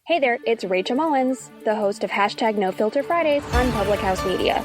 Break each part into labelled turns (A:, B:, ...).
A: Hey there, it's Rachel Mullins, the host of Hashtag No Filter Fridays on Public House Media.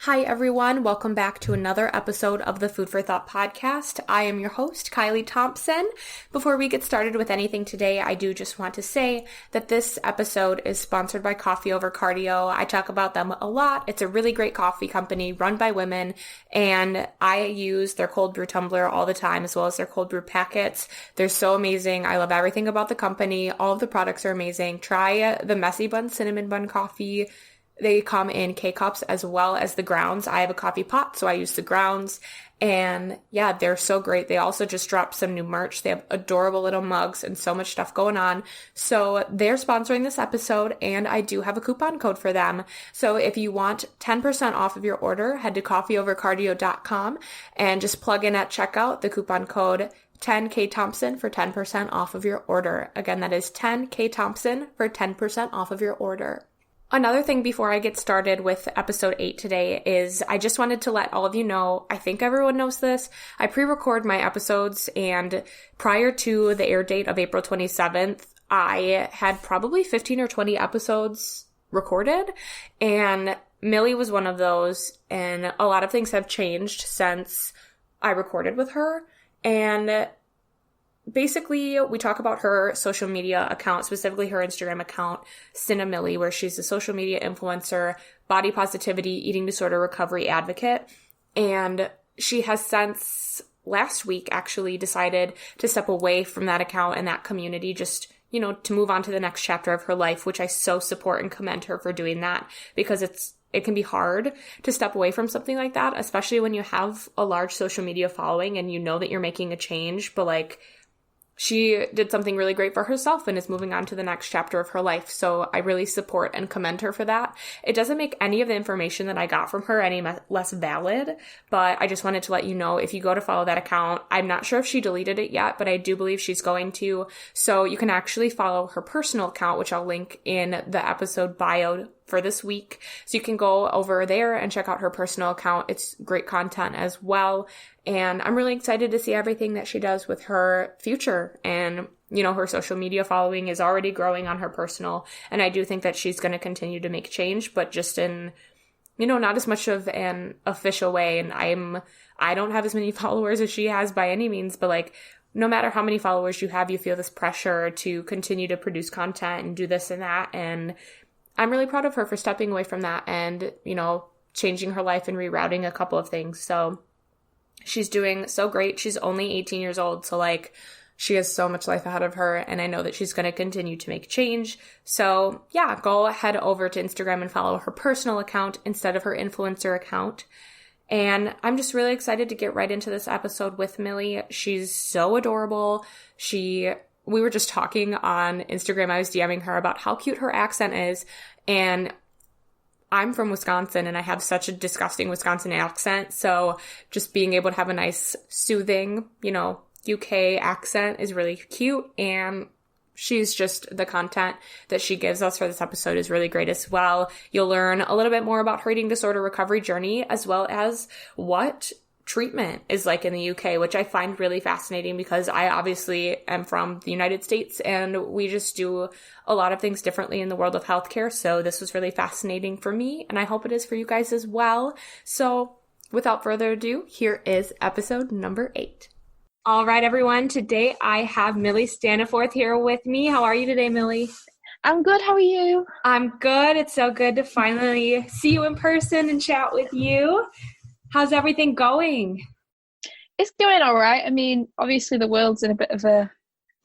B: Hi everyone, welcome back to another episode of the Food for Thought podcast. I am your host, Kylie Thompson. Before we get started with anything today, I do just want to say that this episode is sponsored by Coffee Over Cardio. I talk about them a lot. It's a really great coffee company run by women, and I use their cold brew tumbler all the time, as well as their cold brew packets. They're so amazing. I love everything about the company. All of the products are amazing. Try the messy bun cinnamon bun coffee. They come in K-cups as well as the grounds. I have a coffee pot, so I use the grounds. And yeah, they're so great. They also just dropped some new merch. They have adorable little mugs and so much stuff going on. So they're sponsoring this episode, and I do have a coupon code for them. So if you want 10% off of your order, head to coffeeovercardio.com and just plug in at checkout the coupon code 10K Thompson for 10% off of your order. Again, that is 10K Thompson for 10% off of your order. Another thing before I get started with episode 8 today is I just wanted to let all of you know, I think everyone knows this, I pre-record my episodes, and prior to the air date of April 27th, I had probably 15 or 20 episodes recorded, and Millie was one of those, and a lot of things have changed since I recorded with her, and basically, we talk about her social media account, specifically her Instagram account, Millie, where she's a social media influencer, body positivity, eating disorder recovery advocate. And she has since last week actually decided to step away from that account and that community, just, to move on to the next chapter of her life, which I so support and commend her for doing that, because it can be hard to step away from something like that, especially when you have a large social media following and you know that you're making a change, but she did something really great for herself and is moving on to the next chapter of her life. So I really support and commend her for that. It doesn't make any of the information that I got from her any less valid, but I just wanted to let you know, if you go to follow that account, I'm not sure if she deleted it yet, but I do believe she's going to. So you can actually follow her personal account, which I'll link in the episode bio for this week. So you can go over there and check out her personal account. It's great content as well. And I'm really excited to see everything that she does with her future. And, her social media following is already growing on her personal. And I do think that she's going to continue to make change, but just in, not as much of an official way. And I don't have as many followers as she has by any means, but no matter how many followers you have, you feel this pressure to continue to produce content and do this and that. And I'm really proud of her for stepping away from that and, changing her life and rerouting a couple of things. So she's doing so great. She's only 18 years old. So she has so much life ahead of her. And I know that she's going to continue to make change. So yeah, go head over to Instagram and follow her personal account instead of her influencer account. And I'm just really excited to get right into this episode with Millie. She's so adorable. We were just talking on Instagram. I was DMing her about how cute her accent is. And I'm from Wisconsin and I have such a disgusting Wisconsin accent. So just being able to have a nice, soothing, UK accent is really cute. And she's just, the content that she gives us for this episode is really great as well. You'll learn a little bit more about her eating disorder recovery journey, as well as what treatment is like in the UK, which I find really fascinating because I obviously am from the United States and we just do a lot of things differently in the world of healthcare. So this was really fascinating for me, and I hope it is for you guys as well. So without further ado, here is episode number 8. All right, everyone. Today I have Millie Staniforth here with me. How are you today, Millie?
C: I'm good. How are you?
B: I'm good. It's so good to finally see you in person and chat with you. How's everything going?
C: It's going all right. I mean, obviously the world's in a bit of a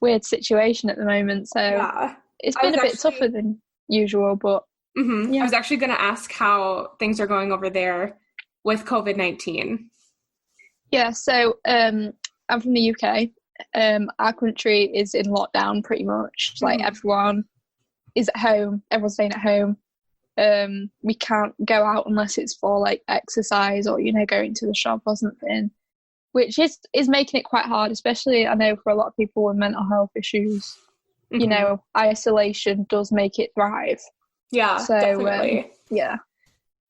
C: weird situation at the moment, so yeah. It's been a bit tougher than usual, but yeah.
B: I was actually going to ask how things are going over there with COVID-19.
C: Yeah, so I'm from the UK. Our country is in lockdown pretty much. Everyone is at home. Everyone's staying at home. We can't go out unless it's for exercise or going to the shop or something, which is making it quite hard, especially I know for a lot of people with mental health issues. you know, isolation does make it thrive.
B: Yeah,
C: So,
B: definitely.
C: Yeah,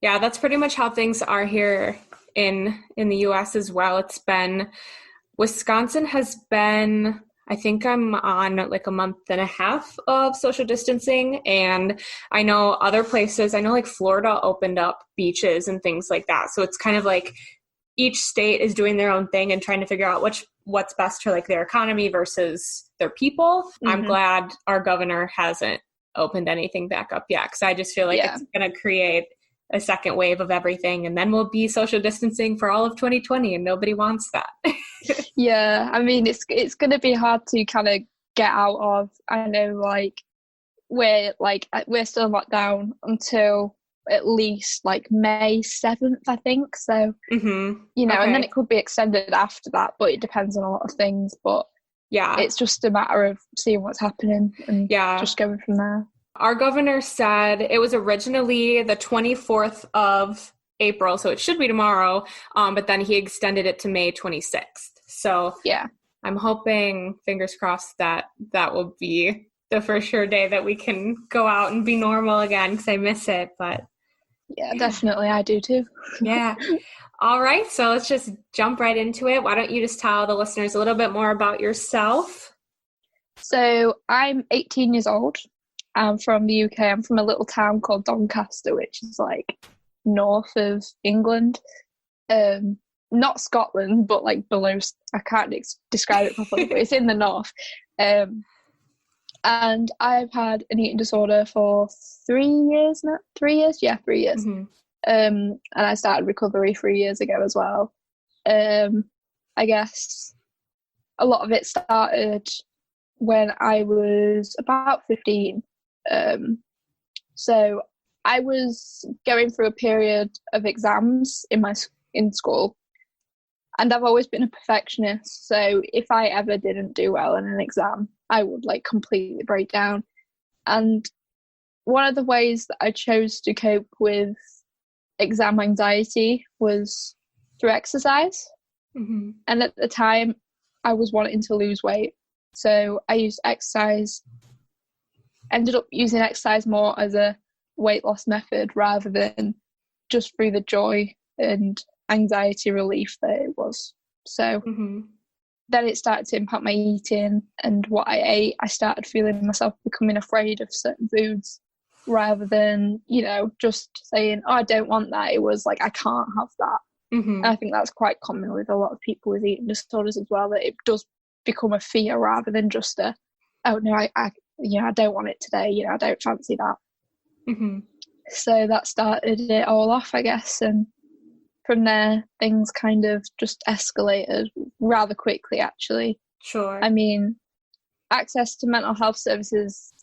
B: that's pretty much how things are here in the US as well. Wisconsin has been, I think I'm on like a month and a half of social distancing, and I know other places, I know like Florida opened up beaches and things like that. So it's kind of like each state is doing their own thing and trying to figure out what's best for like their economy versus their people. I'm glad our governor hasn't opened anything back up yet, because I just feel like it's going to create a second wave of everything, and then we'll be social distancing for all of 2020, and nobody wants that.
C: Yeah, I mean, it's going to be hard to kind of get out of. I know, like, we're still in lockdown until at least like May 7th, I think. So, you know, and then it could be extended after that, but it depends on a lot of things. But
B: yeah,
C: it's just a matter of seeing what's happening and just going from there.
B: Our governor said it was originally the 24th of April, so it should be tomorrow, but then he extended it to May 26th. So yeah, I'm hoping, fingers crossed, that will be the for sure day that we can go out and be normal again, because I miss it. But
C: yeah, definitely, I do too.
B: Yeah. All right, so let's just jump right into it. Why don't you just tell the listeners a little bit more about yourself?
C: So I'm 18 years old. I'm from the UK. I'm from a little town called Doncaster, which is like north of England. Not Scotland, but like below. I can't describe it properly, but it's in the north. And I've had an eating disorder for 3 years now. 3 years? Yeah, 3 years. And I started recovery 3 years ago as well. I guess a lot of it started when I was about 15. So I was going through a period of exams in school, and I've always been a perfectionist. So if I ever didn't do well in an exam, I would like completely break down. And one of the ways that I chose to cope with exam anxiety was through exercise. And at the time, I was wanting to lose weight. So I used exercise, ended up using exercise more as a weight loss method rather than just through the joy and anxiety relief that it was. So then it started to impact my eating and what I ate. I started feeling myself becoming afraid of certain foods rather than, you know, just saying, oh, I don't want that. It was like, I can't have that. And I think that's quite common with a lot of people with eating disorders as well, that it does become a fear rather than just a, oh no, I don't want it today, you know, I don't fancy that. So that started it all off, I guess, and from there things kind of just escalated rather quickly, actually.
B: Sure.
C: I mean, access to mental health services,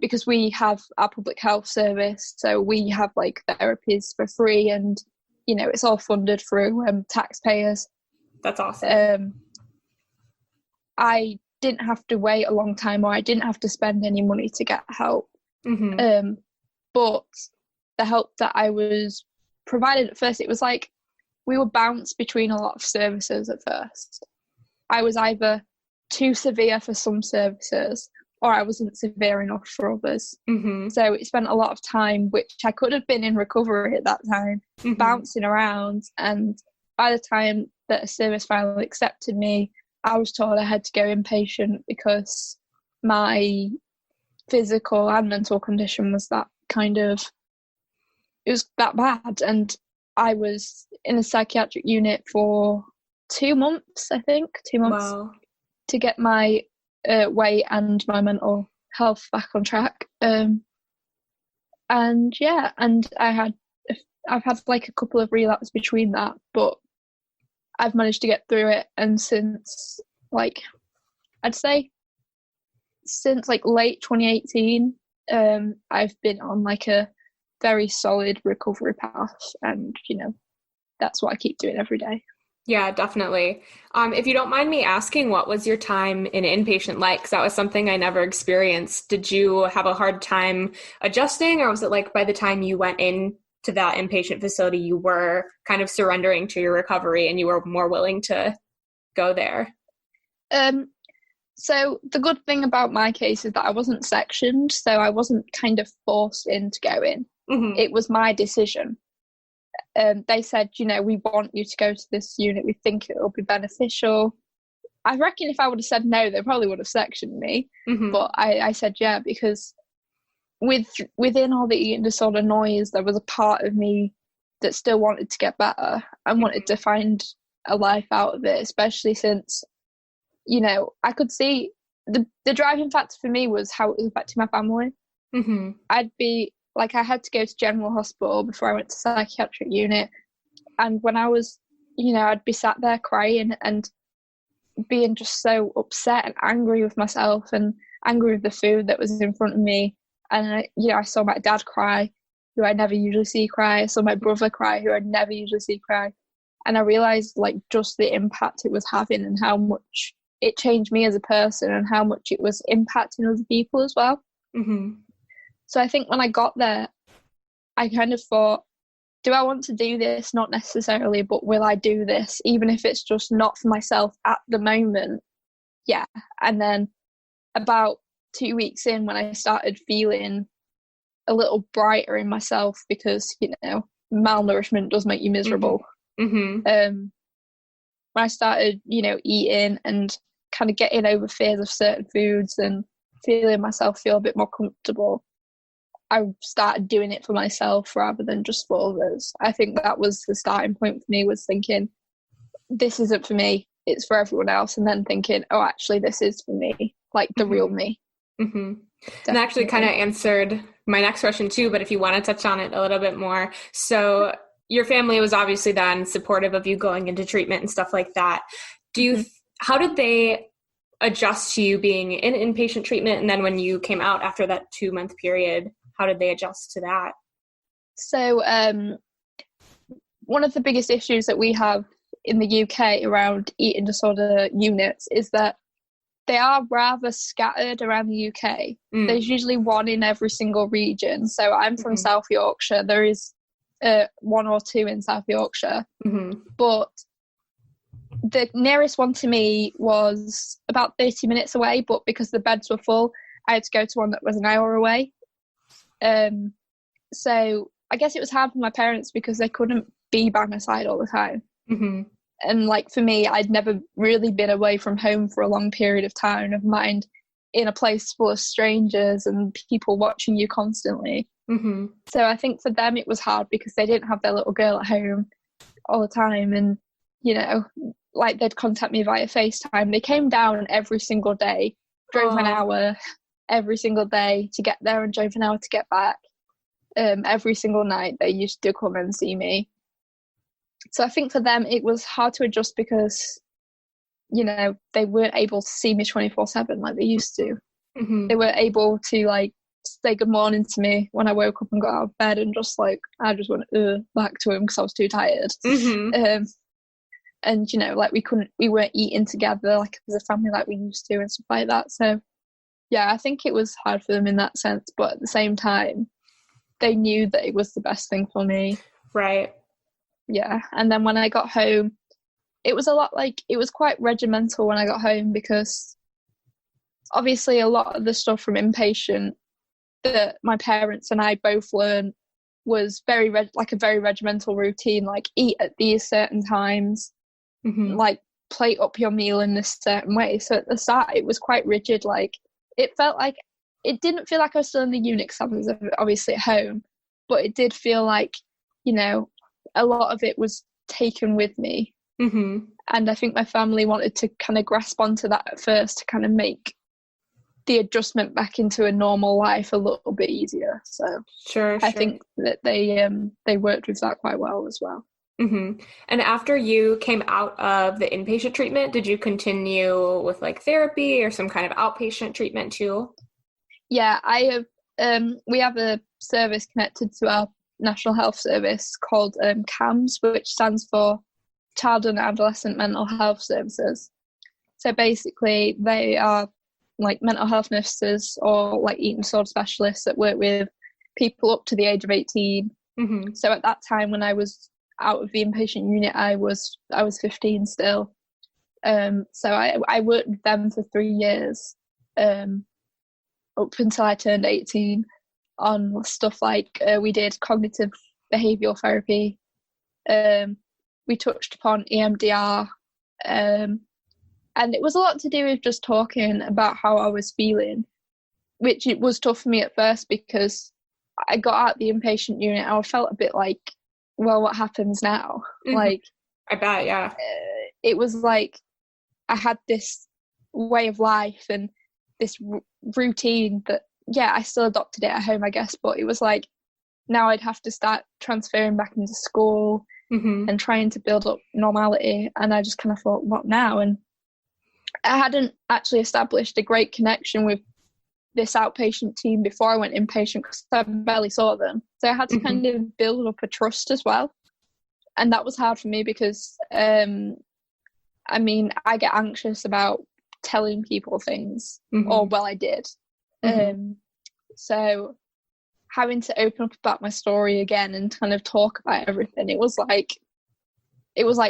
C: because we have our public health service, so we have like therapies for free, and you know, it's all funded through taxpayers.
B: That's awesome.
C: I didn't have to wait a long time, or I didn't have to spend any money to get help. But the help that I was provided at first, it was like we were bounced between a lot of services at first. I was either too severe for some services, or I wasn't severe enough for others. So it spent a lot of time, which I could have been in recovery at that time, bouncing around. And by the time that a service finally accepted me, I was told I had to go inpatient because my physical and mental condition was that it was that bad. And I was in a psychiatric unit for 2 months, I think, 2 months.
B: Wow.
C: To get my weight and my mental health back on track. And I've had like a couple of relapses between that, but I've managed to get through it. And since like, I'd say since like late 2018, I've been on like a very solid recovery path, and you know, that's what I keep doing every day.
B: Yeah, definitely. If you don't mind me asking, what was your time in inpatient like? Because that was something I never experienced. Did you have a hard time adjusting, or was it like by the time you went in to that inpatient facility, you were kind of surrendering to your recovery and you were more willing to go there?
C: So the good thing about my case is that I wasn't sectioned, so I wasn't kind of forced into going.
B: Mm-hmm.
C: It was my decision. They said, we want you to go to this unit. We think it will be beneficial. I reckon if I would have said no, they probably would have sectioned me.
B: Mm-hmm.
C: But I said yeah, because within all the eating disorder noise, there was a part of me that still wanted to get better and wanted to find a life out of it, especially since, I could see the driving factor for me was how it was affecting my family.
B: Mm-hmm.
C: I had to go to general hospital before I went to psychiatric unit. And when I was, I'd be sat there crying and being just so upset and angry with myself and angry with the food that was in front of me. And, I saw my dad cry, who I never usually see cry. I saw my brother cry, who I never usually see cry. And I realised, just the impact it was having and how much it changed me as a person and how much it was impacting other people as well.
B: Mm-hmm.
C: So I think when I got there, I kind of thought, do I want to do this? Not necessarily, but will I do this? Even if it's just not for myself at the moment. Yeah. And then about 2 weeks in, when I started feeling a little brighter in myself, because, malnourishment does make you miserable.
B: Mm-hmm.
C: When I started, eating and kind of getting over fears of certain foods and feeling myself feel a bit more comfortable, I started doing it for myself rather than just for others. I think that was the starting point for me, was thinking, this isn't for me, it's for everyone else. And then thinking, oh, actually, this is for me, the real me.
B: Mm-hmm. And actually kind of answered my next question too, but if you want to touch on it a little bit more. So your family was obviously then supportive of you going into treatment and stuff like that. How did they adjust to you being in inpatient treatment? And then when you came out after that 2-month period, how did they adjust to that?
C: So one of the biggest issues that we have in the UK around eating disorder units is that they are rather scattered around the UK. There's usually one in every single region. So I'm from South Yorkshire. There is 1 or 2 in South Yorkshire. Mm-hmm. But the nearest one to me was about 30 minutes away. But because the beds were full, I had to go to one that was an hour away. So I guess it was hard for my parents because they couldn't be by my side all the time. Mm-hmm. And for me, I'd never really been away from home for a long period of time, never mind in a place full of strangers and people watching you constantly. Mm-hmm. So I think for them it was hard because they didn't have their little girl at home all the time. And, they'd contact me via FaceTime. They came down every single day, drove an hour every single day to get there and drove an hour to get back. Every single night they used to come and see me. So I think for them it was hard to adjust because, they weren't able to see me 24/7 like they used to. Mm-hmm. They weren't able to say good morning to me when I woke up and got out of bed and just I just went back to him because I was too tired. Mm-hmm. And we weren't eating together as a family like we used to and stuff like that. So yeah, I think it was hard for them in that sense, but at the same time they knew that it was the best thing for me.
B: Right.
C: Yeah. And then when I got home, it was it was quite regimental when I got home, because obviously a lot of the stuff from inpatient that my parents and I both learned was very a very regimental routine, eat at these certain times, mm-hmm. Plate up your meal in this certain way. So at the start it was quite rigid. It felt it didn't feel like I was still in the unit because I was obviously at home, but it did feel a lot of it was taken with me. Mm-hmm. And I think my family wanted to kind of grasp onto that at first to kind of make the adjustment back into a normal life a little bit easier. So
B: sure.
C: I think that they worked with that quite well as well.
B: Mm-hmm. And after you came out of the inpatient treatment, did you continue with therapy or some kind of outpatient treatment too?
C: Yeah, I have. We have a service connected to our National Health Service called CAMS, which stands for Child and Adolescent Mental Health Services. So basically they are mental health nurses or eating disorder specialists that work with people up to the age of 18. Mm-hmm. So at that time when I was out of the inpatient unit, I was 15 still. So I worked with them for 3 years, up until I turned 18, on stuff like we did cognitive behavioural therapy. We touched upon EMDR, and it was a lot to do with just talking about how I was feeling, which it was tough for me at first because I got out the inpatient unit and I felt a bit like, well, what happens now?
B: Mm-hmm.
C: Like,
B: I bet, yeah.
C: It was like I had this way of life and this routine that, yeah, I still adopted it at home, I guess, but it was like now I'd have to start transferring back into school and trying to build up normality. And I just kind of thought, what now? And I hadn't actually established a great connection with this outpatient team before I went inpatient because I barely saw them. So I had to kind of build up a trust as well. And that was hard for me because, I mean, I get anxious about telling people things, or well, I did. So having to open up about my story again and kind of talk about everything, it was like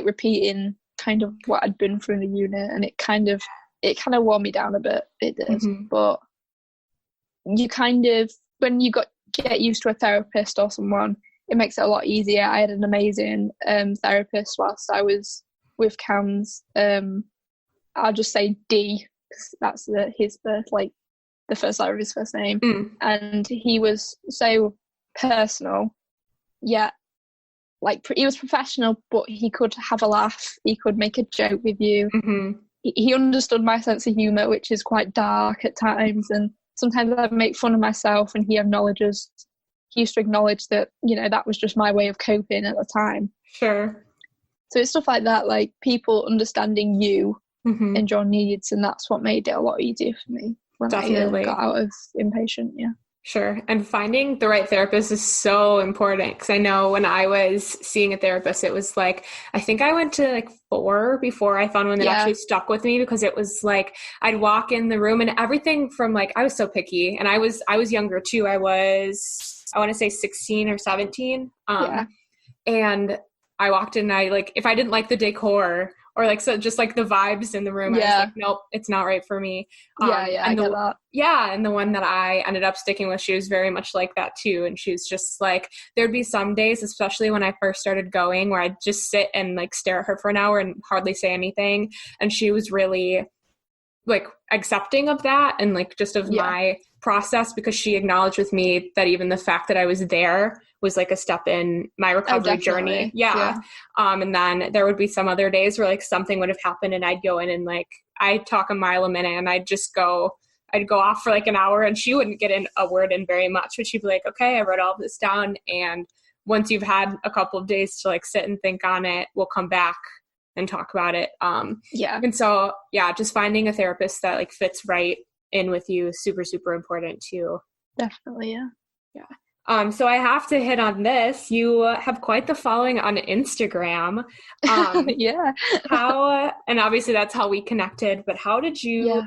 C: repeating kind of what I'd been through in the unit, and it kind of wore me down a bit. It did, but you kind of, when you get used to a therapist or someone, it makes it a lot easier. I had an amazing therapist whilst I was with CAMS. I'll just say D, because that's his birth, like the first letter of his first name. And he was so personal, yet like he was professional, but he could have a laugh. He could make a joke with you. He understood my sense of humour, which is quite dark at times, and sometimes I'd make fun of myself, and he used to acknowledge that, you know, that was just my way of coping at the time.
B: Sure.
C: So it's stuff like that, like people understanding you and your needs, and that's what made it a lot easier for me when I got out of inpatient. Yeah.
B: Sure. And finding the right therapist is so important, because I know when I was seeing a therapist, it was like, I think I went to like 4 before I found one that actually stuck with me, because it was like, I'd walk in the room and everything from like, I was so picky, and I was younger too. I want to say 16 or 17. And I walked in and I like, if I didn't like the decor or like, so just like the vibes in the room, I was like, nope, it's not right for me.
C: I get that.
B: Yeah. And the one that I ended up sticking with, she was very much like that too. And she was just like, there'd be some days, especially when I first started going, where I'd just sit and like stare at her for an hour and hardly say anything. And she was really like accepting of that and like just of my process, because she acknowledged with me that even the fact that I was there was like a step in my recovery journey. And then there would be some other days where like something would have happened and I'd go in and like, I'd talk a mile a minute and I'd go off for like an hour, and she wouldn't get in a word in very much, but she'd be like, okay, I wrote all this down. And once you've had a couple of days to like sit and think on it, we'll come back and talk about it. And so, just finding a therapist that like fits right in with you is super, super important too.
C: Definitely.
B: So I have to hit on this. You have quite the following on Instagram. How, and obviously that's how we connected, but how did you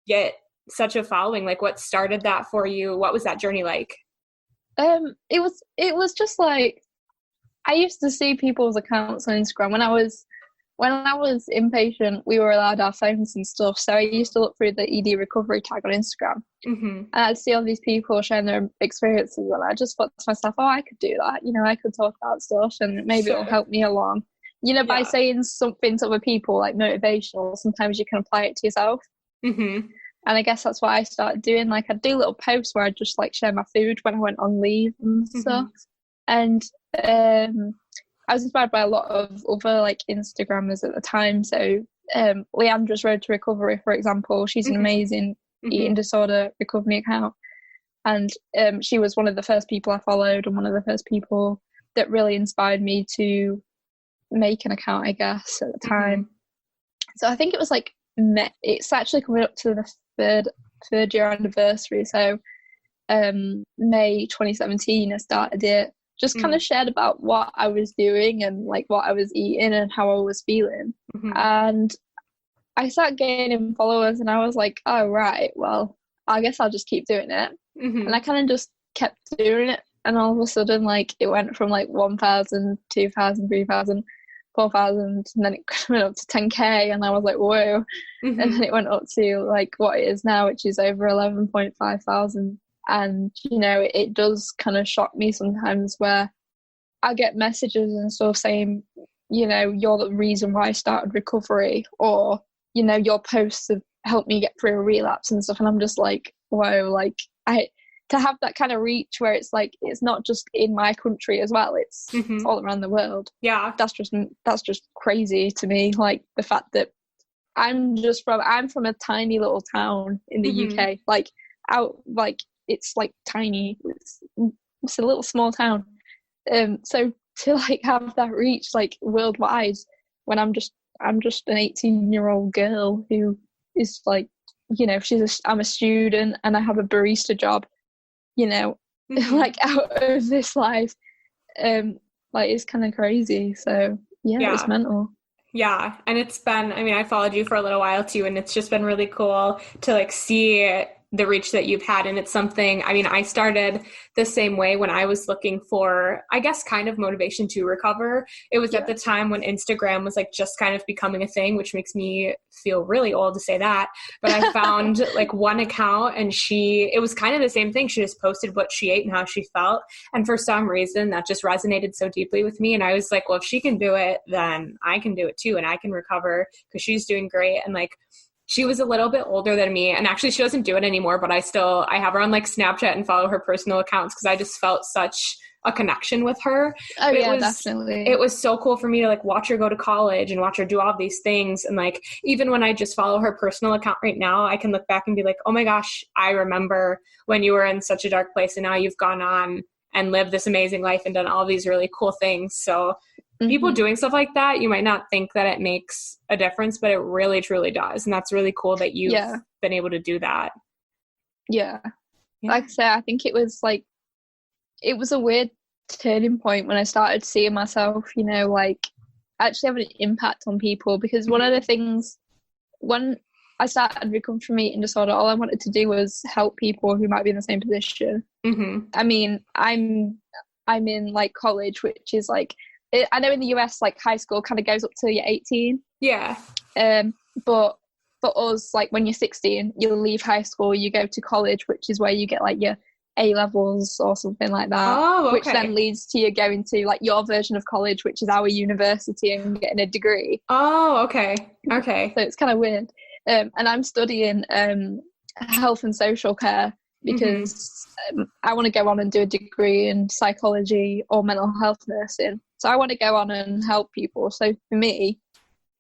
B: get such a following? Like, what started that for you? What was that journey like?
C: It was just like, I used to see people's accounts on Instagram when I was inpatient. We were allowed our phones and stuff, so I used to look through the ED recovery tag on Instagram, and I'd see all these people sharing their experiences, and I just thought to myself, oh, I could do that, you know, I could talk about stuff and maybe it'll help me along, you know, by saying something to other people like motivational. Sometimes you can apply it to yourself. And I guess that's what I started doing. Like, I'd do little posts where I'd just like share my food when I went on leave and stuff. And I was inspired by a lot of other like Instagrammers at the time. So Leandra's Road to Recovery, for example, she's an amazing eating disorder recovery account. And she was one of the first people I followed, and one of the first people that really inspired me to make an account, I guess, at the time. So I think it was like, it's actually coming up to the third year anniversary. So May 2017, I started it. Just kind of shared about what I was doing and like what I was eating and how I was feeling. And I started gaining followers, and I was like, oh, right, well, I guess I'll just keep doing it. And I kind of just kept doing it. And all of a sudden, like, it went from like 1,000, 2,000, 3,000 4,000, and then it went up to 10k, and I was like, whoa. And then it went up to like what it is now, which is over 11.5 thousand. And it does kind of shock me sometimes, where I get messages and stuff saying, you're the reason why I started recovery, or your posts have helped me get through a relapse and stuff. And I'm just like, whoa, like to have that kind of reach where it's like, it's not just in my country as well, it's all around the world.
B: Yeah, that's
C: just crazy to me. Like the fact that I'm from a tiny little town in the UK, like it's like tiny, it's a little small town, so to like have that reach like worldwide, when I'm just an 18-year-old girl who is like, I'm a student and I have a barista job, like out of this life, like it's kind of crazy. So yeah, it's mental.
B: Yeah, and it's been, I followed you for a little while too, and it's just been really cool to like see the reach that you've had. And it's something, I started the same way when I was looking for, I guess, kind of motivation to recover. It was at the time when Instagram was like just kind of becoming a thing, which makes me feel really old to say that. But I found like one account, and it was kind of the same thing. She just posted what she ate and how she felt. And for some reason that just resonated so deeply with me. And I was like, well, if she can do it, then I can do it too. And I can recover because she's doing great. And like, she was a little bit older than me, and actually she doesn't do it anymore, but I have her on like Snapchat and follow her personal accounts because I just felt such a connection with her.
C: Oh, yeah, definitely.
B: It was so cool for me to like watch her go to college and watch her do all these things. And like, even when I just follow her personal account right now, I can look back and be like, oh my gosh, I remember when you were in such a dark place, and now you've gone on and lived this amazing life and done all these really cool things. So people doing stuff like that, you might not think that it makes a difference, but it really truly does. And that's really cool that you've been able to do that.
C: Yeah. Like I say, I think it was a weird turning point when I started seeing myself, like actually having an impact on people. Because one of the things, when I started recovering from eating disorder, all I wanted to do was help people who might be in the same position. I'm in like college, which is like, I know in the US, like high school kind of goes up till you're 18.
B: Yeah.
C: But for us, like when you're 16, you'll leave high school, you go to college, which is where you get like your A levels or something like that.
B: Oh, okay.
C: Which then leads to you going to like your version of college, which is our university, and getting a degree.
B: Oh, okay. Okay.
C: So it's kind of weird. And I'm studying health and social care because I want to go on and do a degree in psychology or mental health nursing. So I want to go on and help people. So for me,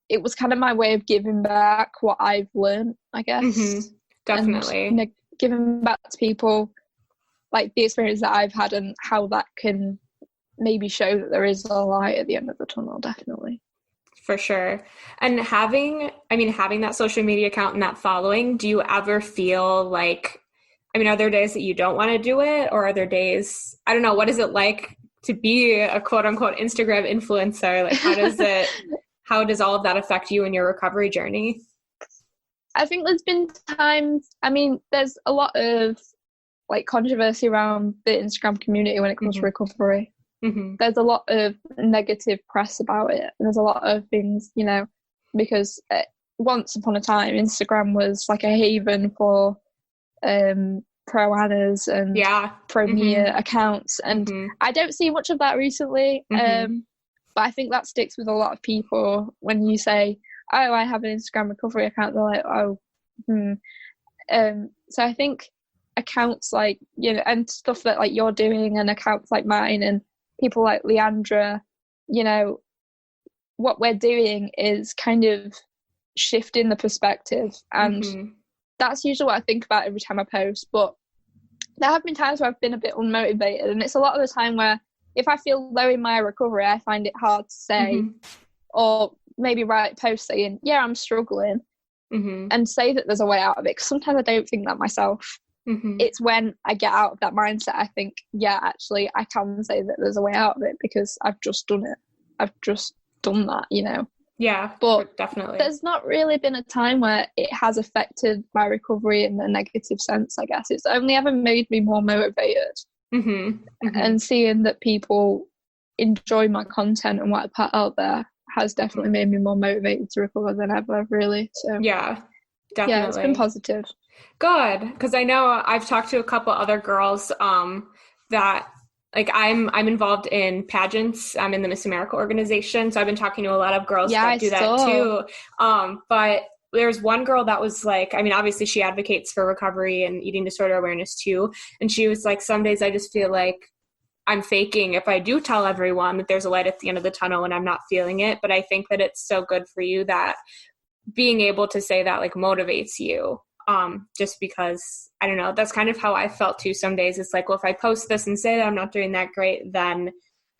C: it was kind of my way of giving back what I've learned, I guess.
B: Definitely.
C: And, giving back to people, like the experience that I've had and how that can maybe show that there is a light at the end of the tunnel, definitely.
B: For sure. And having that social media account and that following, do you ever feel like, are there days that you don't want to do it? Or are there days, I don't know, what is it like to be a quote unquote Instagram influencer? Like how does all of that affect you in your recovery journey?
C: I think there's been times, there's a lot of like controversy around the Instagram community when it comes to recovery. There's a lot of negative press about it. And there's a lot of things, because once upon a time, Instagram was like a haven for pro-Annas and pro-Mia accounts. And I don't see much of that recently. But I think that sticks with a lot of people when you say, oh, I have an Instagram recovery account. They're like, oh, So I think accounts like, and stuff that like you're doing and accounts like mine and people like Leandra, what we're doing is kind of shifting the perspective. And that's usually what I think about every time I post. But there have been times where I've been a bit unmotivated. And it's a lot of the time where if I feel low in my recovery, I find it hard to say or maybe write posts saying, yeah, I'm struggling and say that there's a way out of it. Because sometimes I don't think that myself. It's when I get out of that mindset, I think, yeah, actually, I can say that there's a way out of it because I've just done it. I've just done that,
B: Yeah,
C: but
B: definitely.
C: There's not really been a time where it has affected my recovery in a negative sense, I guess. It's only ever made me more motivated. And seeing that people enjoy my content and what I put out there has definitely made me more motivated to recover than ever, really. So
B: Yeah, definitely.
C: yeah, it's been positive.
B: Good, because I know I've talked to a couple other girls that like I'm involved in pageants. I'm in the Miss America organization, so I've been talking to a lot of girls that do that too. But there's one girl that was like, I mean, obviously she advocates for recovery and eating disorder awareness too, and she was like, some days I just feel like I'm faking if I do tell everyone that there's a light at the end of the tunnel and I'm not feeling it. But I think that it's so good for you that being able to say that like motivates you. Just because, I don't know, that's kind of how I felt too some days. It's like, well, if I post this and say that I'm not doing that great, then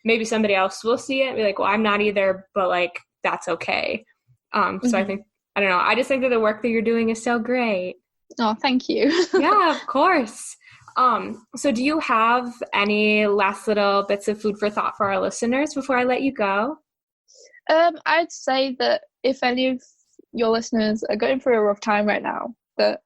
B: maybe somebody else will see it and be like, well, I'm not either, but like, that's okay. So I think, I don't know, I just think that the work that you're doing is so great.
C: Oh, thank you.
B: Yeah, of course. So do you have any last little bits of food for thought for our listeners before I let you go?
C: I'd say that if any of your listeners are going through a rough time right now, that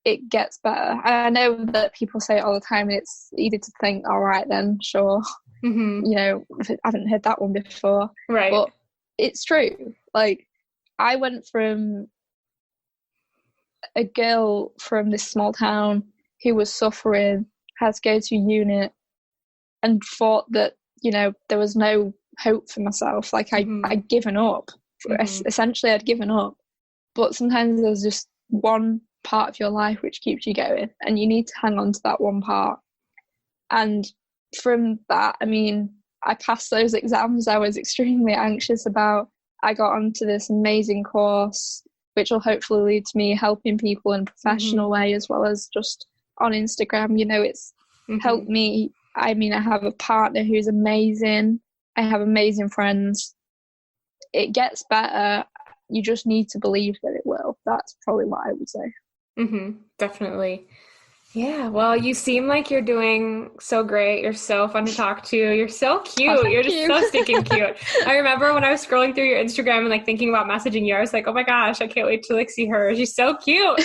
C: it gets better. I know that people say it all the time, and it's easy to think, all right then, sure. You know, I haven't heard that one before.
B: Right.
C: But it's true. Like, I went from a girl from this small town who was suffering, had to go to unit, and thought that, you know, there was no hope for myself. Like, I'd given up. Essentially, I'd given up. But sometimes there's just one part of your life which keeps you going, and you need to hang on to that one part. And from that, I mean, I passed those exams I was extremely anxious about. I got onto this amazing course, which will hopefully lead to me helping people in a professional way, as well as just on Instagram. You know, it's helped me. I mean, I have a partner who's amazing. I have amazing friends. It gets better. You just need to believe that it will. That's probably what I would say.
B: Definitely. Yeah, well, you seem like you're doing so great. You're so fun to talk to. You're so cute. You're just so stinking cute. I remember when I was scrolling through your Instagram and like thinking about messaging you, I was like, oh my gosh, I can't wait to like see her. She's so cute.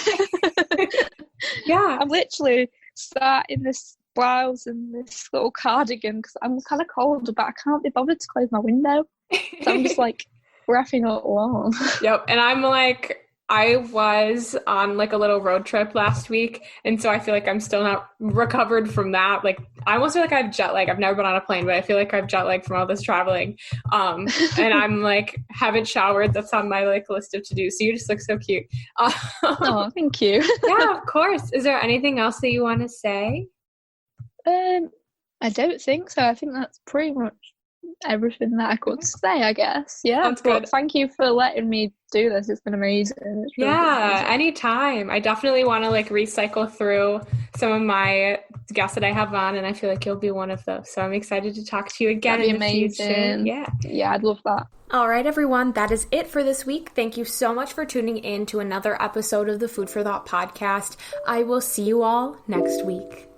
B: Yeah.
C: I'm literally sat in this blouse and this little cardigan because I'm kind of cold, but I can't be bothered to close my window. So I'm just like wrapping up along.
B: Yep. And I'm like, I was on like a little road trip last week, and so I feel like I'm still not recovered from that. Like, I almost feel like I have jet lag. I've never been on a plane, but I feel like I have jet lag from all this traveling. And I'm like, haven't showered. That's on my like list of to-dos. So you just look so cute.
C: Oh, thank you.
B: Yeah, of course. Is there anything else that you want to say?
C: I don't think so. I think that's pretty much everything that I could say, I guess. Yeah.
B: Sounds good.
C: Thank you for letting me do this. It's been amazing. It's really amazing.
B: Anytime. I definitely want to like recycle through some of my guests that I have on, and I feel like you'll be one of those. So I'm excited to talk to you again.
C: That'd be
B: in the
C: amazing.
B: Future.
C: Yeah, I'd love that.
B: All right, everyone, that is it for this week. Thank you so much for tuning in to another episode of the Food for Thought podcast. I will see you all next week.